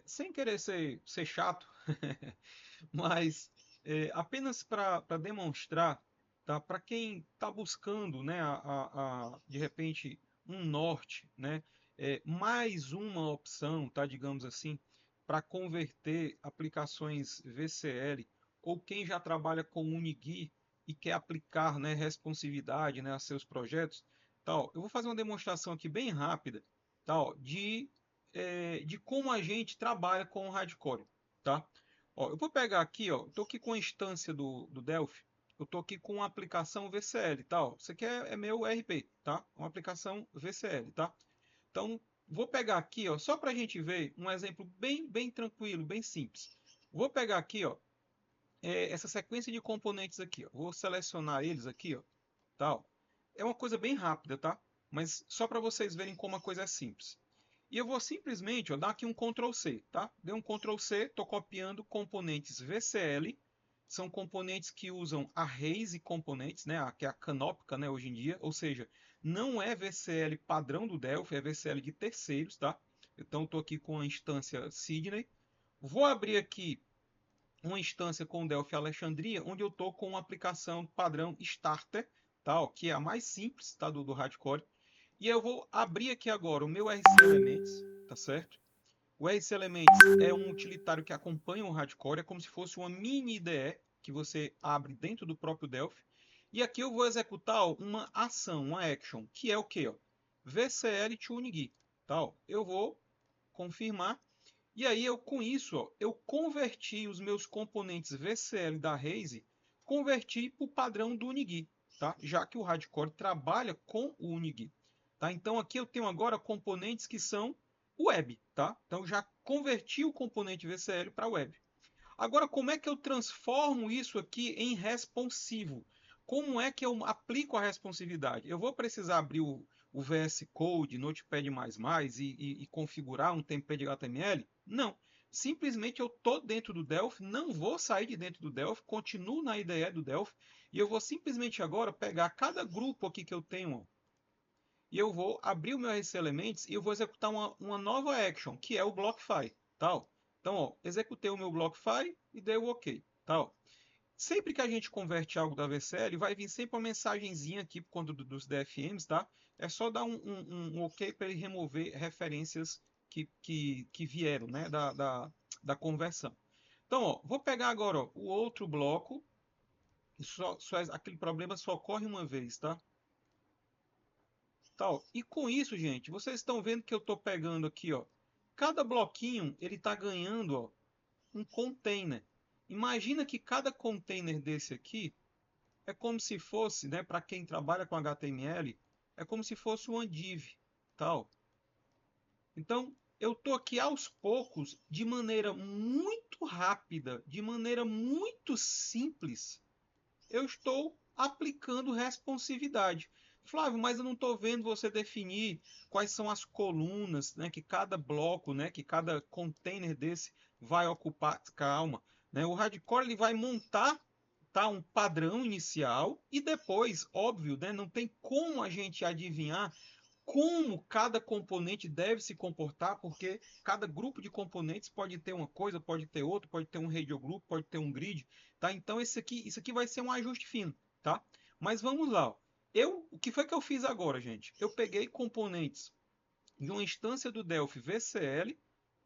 sem querer ser chato, mas apenas para demonstrar, tá? Para quem está buscando, né, de repente, um norte, né, mais uma opção, tá, digamos assim, para converter aplicações VCL, ou quem já trabalha com Unigui e quer aplicar, né, responsividade, né, a seus projetos, tal. Eu vou fazer uma demonstração aqui bem rápida, tal, de como a gente trabalha com o Hardcore, tá? Ó, eu vou pegar aqui, ó, estou aqui com a instância do Delphi, eu estou aqui com a aplicação VCL, tá? Ó, isso aqui é meu RP, tá? Uma aplicação VCL, tá? Então, vou pegar aqui, ó, só para a gente ver um exemplo bem tranquilo, bem simples. Vou pegar aqui, ó, essa sequência de componentes aqui, ó. Vou selecionar eles aqui, ó, tá? Ó. É uma coisa bem rápida, tá? Mas só para vocês verem como a coisa é simples. E eu vou simplesmente, ó, dar aqui um Ctrl C, tá? Dei um Ctrl C, estou copiando componentes VCL. São componentes que usam arrays e componentes, né? Que é a canópica, né, hoje em dia. Ou seja, não é VCL padrão do Delphi, é VCL de terceiros, tá? Então, estou aqui com a instância Sydney. Vou abrir aqui uma instância com o Delphi Alexandria, onde eu estou com uma aplicação padrão Starter, tá? Que é a mais simples, tá? do Hardcore. E eu vou abrir aqui agora o meu RC Elements, tá certo? O RC Elements é um utilitário que acompanha o Hardcore, é como se fosse uma mini IDE que você abre dentro do próprio Delphi. E aqui eu vou executar uma ação, uma action, que é o que? VCL Tuning, tá? Eu vou confirmar. E aí eu com isso, ó, eu converti os meus componentes VCL da Raise, converti para o padrão do Unigui, tá? Já que o Hardcore trabalha com o Unigui, tá? Então aqui eu tenho agora componentes que são web, tá? Então já converti o componente VCL para web. Agora, como é que eu transformo isso aqui em responsivo? Como é que eu aplico a responsividade? Eu vou precisar abrir o VS Code, Notepad++ e configurar um template de HTML? Não. Simplesmente eu estou dentro do Delphi, não vou sair de dentro do Delphi, continuo na IDE do Delphi e eu vou simplesmente agora pegar cada grupo aqui que eu tenho, ó, e eu vou abrir o meu RC Elements e eu vou executar uma nova action, que é o BlockFi, tal. Então, ó, executei o meu BlockFi e dei o OK, tal. Sempre que a gente converte algo da VCL, vai vir sempre uma mensagenzinha aqui por conta dos DFMs, tá? É só dar um OK para ele remover referências que vieram, né, da conversão. Então, ó, vou pegar agora ó, o outro bloco. Aquele problema só ocorre uma vez, tá? Tal. E com isso, gente, vocês estão vendo que eu estou pegando aqui, ó, cada bloquinho ele está ganhando, ó, um container. Imagina que cada container desse aqui é como se fosse, né, para quem trabalha com HTML, é como se fosse uma div, tal. Então, eu estou aqui aos poucos, de maneira muito rápida, de maneira muito simples, eu estou aplicando responsividade. Flávio, mas eu não estou vendo você definir quais são as colunas, né, que cada bloco, né, que cada container desse vai ocupar. Calma, né? O Hardcore ele vai montar, tá, um padrão inicial e depois, óbvio, né, não tem como a gente adivinhar como cada componente deve se comportar, porque cada grupo de componentes pode ter uma coisa, pode ter outra, pode ter um radio group, pode ter um grid, tá? Então isso aqui vai ser um ajuste fino, tá? Mas vamos lá. Ó. O que foi que eu fiz agora, gente? Eu peguei componentes de uma instância do Delphi VCL,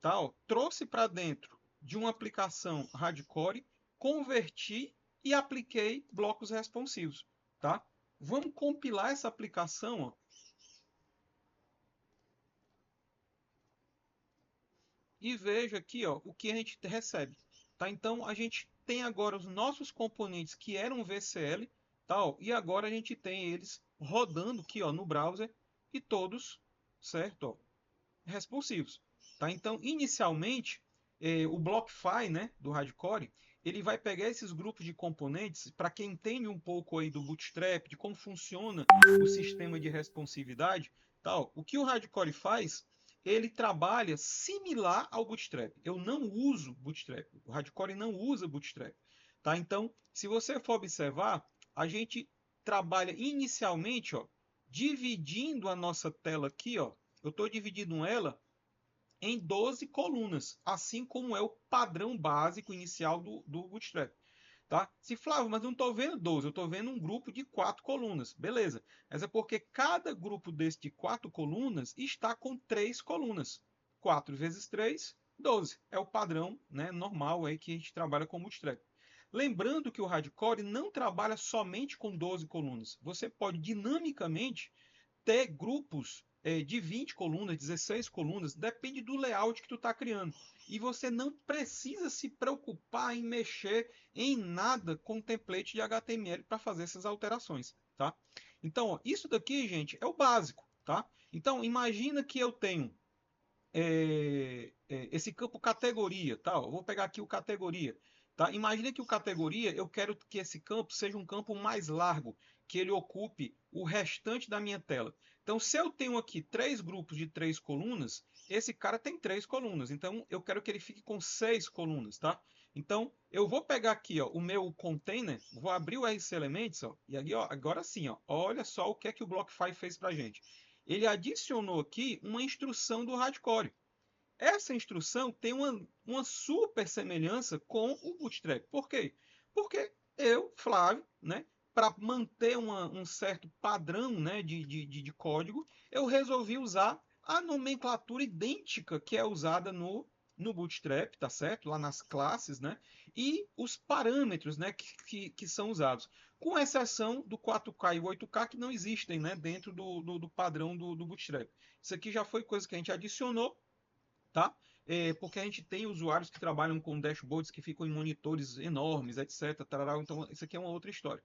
tá? Ó, trouxe para dentro de uma aplicação Hardcore, converti e apliquei blocos responsivos, tá? Vamos compilar essa aplicação, ó, e veja aqui ó, o que a gente recebe. Tá? Então a gente tem agora os nossos componentes que eram VCL, tal, e agora a gente tem eles rodando aqui ó, no browser e todos, certo? Ó, responsivos. Tá? Então, inicialmente, o BlockFi né, do Hardcore, ele vai pegar esses grupos de componentes, para quem entende um pouco aí do Bootstrap, de como funciona o sistema de responsividade, tal, o que o Hardcore faz, ele trabalha similar ao Bootstrap. Eu não uso Bootstrap, o Hardcore não usa Bootstrap. Tá? Então, se você for observar, a gente trabalha inicialmente ó, dividindo a nossa tela aqui, ó, eu estou dividindo ela em 12 colunas, assim como é o padrão básico inicial do Bootstrap. Tá? Se Flávio, mas não estou vendo 12, eu estou vendo um grupo de 4 colunas. Beleza, mas é porque cada grupo desse de 4 colunas está com 3 colunas. 4 vezes 3, 12. É o padrão, né, normal aí que a gente trabalha com Bootstrap. Lembrando que o Hardcore não trabalha somente com 12 colunas. Você pode dinamicamente ter grupos de 20 colunas, 16 colunas, depende do layout que tu está criando. E você não precisa se preocupar em mexer em nada com o template de HTML para fazer essas alterações, tá? Então, ó, isso daqui, gente, é o básico, tá? Então, imagina que eu tenho esse campo categoria, tá? Eu vou pegar aqui o categoria, tá? Imagina que o categoria, eu quero que esse campo seja um campo mais largo, que ele ocupe o restante da minha tela. Então, se eu tenho aqui 3 grupos de 3 colunas, esse cara tem 3 colunas. Então, eu quero que ele fique com 6 colunas, tá? Então, eu vou pegar aqui, ó, o meu container, vou abrir o RC Elements, ó, e aqui, ó, agora sim, ó, olha só o que é que o BlockFi fez para a gente. Ele adicionou aqui uma instrução do Hardcore. Essa instrução tem uma super semelhança com o Bootstrap. Por quê? Porque eu, Flávio, né, para manter um certo padrão, né, de código, eu resolvi usar a nomenclatura idêntica que é usada no Bootstrap, tá certo? Lá nas classes, né? E os parâmetros, né, que são usados. Com exceção do 4K e 8K, que não existem, né, dentro do padrão do Bootstrap. Isso aqui já foi coisa que a gente adicionou, tá? Porque a gente tem usuários que trabalham com dashboards que ficam em monitores enormes, etc. Tarará, então, isso aqui é uma outra história.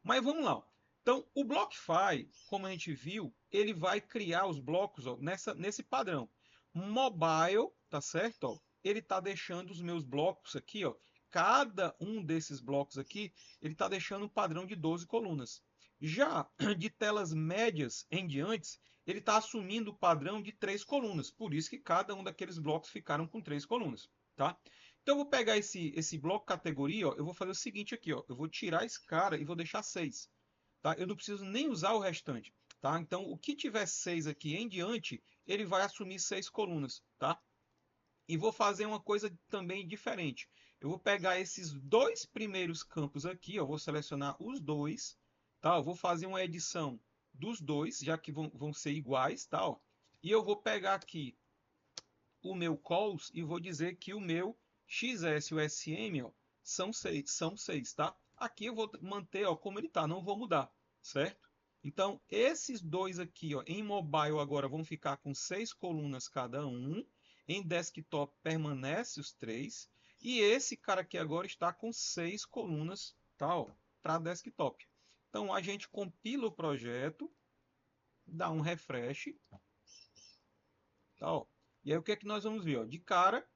Mas vamos lá. Então, o BlockFi, como a gente viu, ele vai criar os blocos, ó, nesse padrão. Mobile, tá certo? Ó, ele está deixando os meus blocos aqui, ó, cada um desses blocos aqui, ele está deixando um padrão de 12 colunas. Já de telas médias em diante, ele está assumindo o padrão de 3 colunas. Por isso que cada um daqueles blocos ficaram com 3 colunas. Tá? Então eu vou pegar esse bloco categoria, ó, eu vou fazer o seguinte aqui, ó, eu vou tirar esse cara e vou deixar 6. Tá? Eu não preciso nem usar o restante. Tá? Então o que tiver 6 aqui em diante, ele vai assumir 6 colunas. Tá? E vou fazer uma coisa também diferente. Eu vou pegar esses dois primeiros campos aqui, ó, vou selecionar os dois, tá? Eu vou fazer uma edição dos dois, já que vão ser iguais, tá? Ó. E eu vou pegar aqui o meu calls e vou dizer que o meu XS e o SM, ó, são 6, tá? Aqui eu vou manter, ó, como ele tá, não vou mudar, certo? Então, esses dois aqui, ó, em mobile agora vão ficar com 6 colunas cada um. Em desktop permanece os 3. E esse cara aqui agora está com 6 colunas, tá, para desktop. Então, a gente compila o projeto, dá um refresh, tá, ó. E aí o que é que nós vamos ver? Ó? De cara,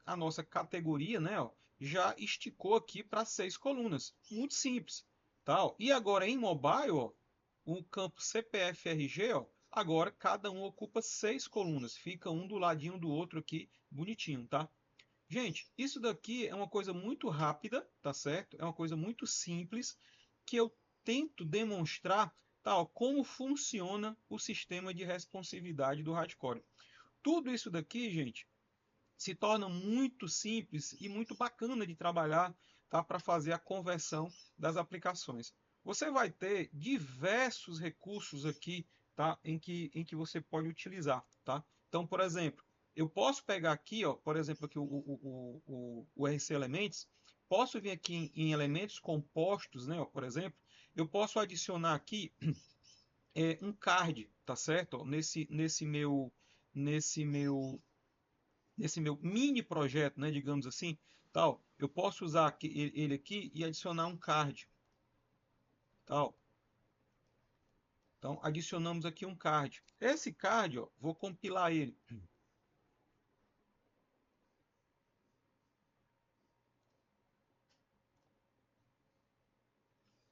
a nossa categoria, né, ó, já esticou aqui para 6 colunas. Muito simples. Tá, ó. E agora em mobile, ó, o campo CPF-RG, ó, agora cada um ocupa 6 colunas. Fica um do ladinho do outro aqui, bonitinho, tá? Gente, isso daqui é uma coisa muito rápida, tá certo? É uma coisa muito simples que eu tento demonstrar, tá, ó, como funciona o sistema de responsividade do Hardcore. Tudo isso daqui, gente, se torna muito simples e muito bacana de trabalhar, tá, para fazer a conversão das aplicações. Você vai ter diversos recursos aqui, tá, em que você pode utilizar, tá? Então, por exemplo, eu posso pegar aqui, ó, por exemplo, aqui o RC Elements, posso vir aqui em elementos compostos, né, ó, por exemplo, eu posso adicionar aqui um card, tá certo? Ó, nesse meu nesse meu mini projeto, né, digamos assim, tal, eu posso usar ele aqui e adicionar um card, tal. Então, adicionamos aqui um card. Esse card, ó, vou compilar ele.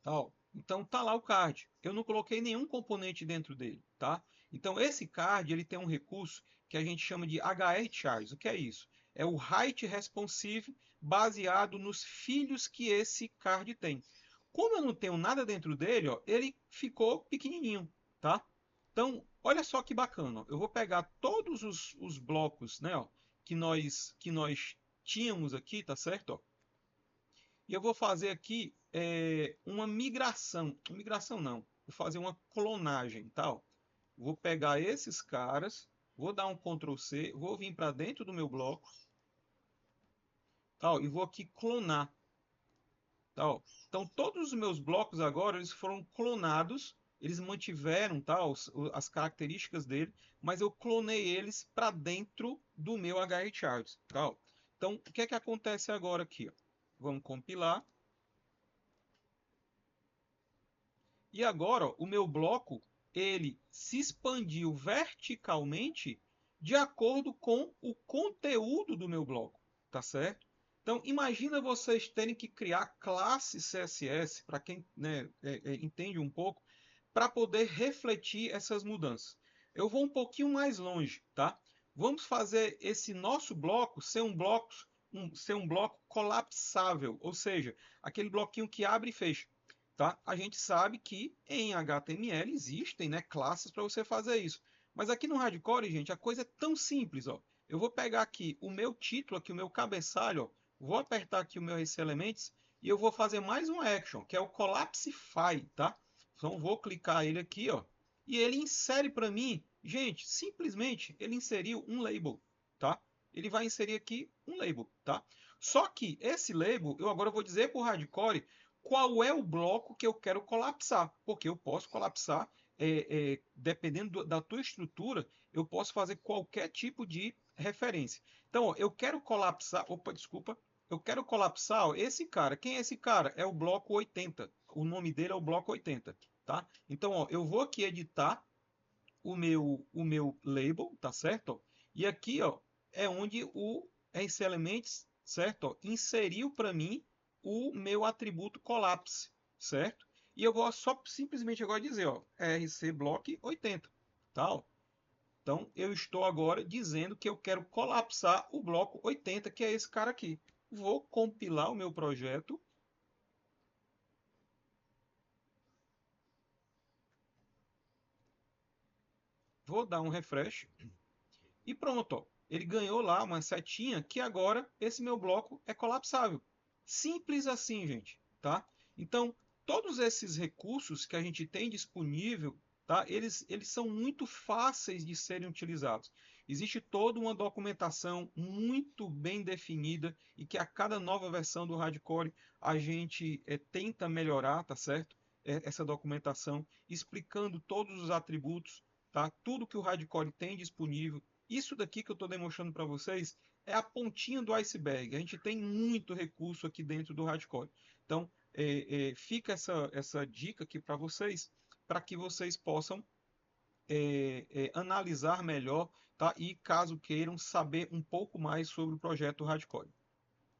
Tal. Então, tá lá o card. Eu não coloquei nenhum componente dentro dele, tá? Então, esse card, ele tem um recurso que a gente chama de HR-Charts. O que é isso? É o Height Responsive baseado nos filhos que esse card tem. Como eu não tenho nada dentro dele, ó, ele ficou pequenininho, tá? Então, Olha só que bacana. Eu vou pegar todos os blocos, né, ó, que nós tínhamos aqui, tá certo? Ó, e eu vou fazer aqui uma migração. Migração não. Vou fazer uma clonagem, tal. Vou pegar esses caras, vou dar um Ctrl C, vou vir para dentro do meu bloco, tal, e vou aqui clonar, tal. Então todos os meus blocos agora eles foram clonados, eles mantiveram tal as características dele, mas eu clonei eles para dentro do meu HRCharts, tal. Então o que é que acontece agora aqui? Ó? Vamos compilar. E agora, ó, o meu bloco, ele se expandiu verticalmente de acordo com o conteúdo do meu bloco, tá certo? Então, imagina vocês terem que criar classes CSS, para quem né, entende um pouco, para poder refletir essas mudanças. Eu vou um pouquinho mais longe, tá? Vamos fazer esse nosso bloco ser ser um bloco colapsável, ou seja, aquele bloquinho que abre e fecha. Tá? A gente sabe que em HTML existem né, classes para você fazer isso. Mas aqui no Hardcore, gente, a coisa é tão simples. Ó. Eu vou pegar aqui o meu título, aqui, o meu cabeçalho, ó, vou apertar aqui o meu RC Elements e eu vou fazer mais uma action, que é o Collapsify. Tá? Então vou clicar ele aqui ó, e ele insere para mim, gente, simplesmente ele inseriu um label. Tá? Ele vai inserir aqui um label. Tá? Só que esse label, eu agora vou dizer para o Hardcore qual é o bloco que eu quero colapsar, porque eu posso colapsar, dependendo da tua estrutura, eu posso fazer qualquer tipo de referência. Então, ó, eu quero colapsar, opa, desculpa, eu quero colapsar ó, esse cara. Quem é esse cara? É o bloco 80. O nome dele é o bloco 80, tá? Então, ó, eu vou aqui editar o meu label, tá certo? E aqui, ó, é onde o RC Elements, certo? Ó, inseriu para mim o meu atributo collapse, certo? E eu vou só simplesmente agora dizer, ó, RC block 80, tá? Ó. Então eu estou agora dizendo que eu quero colapsar o bloco 80, que é esse cara aqui. Vou compilar o meu projeto, vou dar um refresh e pronto, ó. Ele ganhou lá uma setinha que agora esse meu bloco é colapsável. Simples assim, gente, tá? Então, todos esses recursos que a gente tem disponível, tá? Eles são muito fáceis de serem utilizados. Existe toda uma documentação muito bem definida e que a cada nova versão do Hardcore a gente tenta melhorar, tá certo? Essa documentação, explicando todos os atributos, tá? Tudo que o Hardcore tem disponível. Isso daqui que eu estou demonstrando para vocês é a pontinha do iceberg. A gente tem muito recurso aqui dentro do Hardcore. Então, fica essa dica aqui para que vocês possam analisar melhor, tá? E caso queiram saber um pouco mais sobre o projeto Hardcore.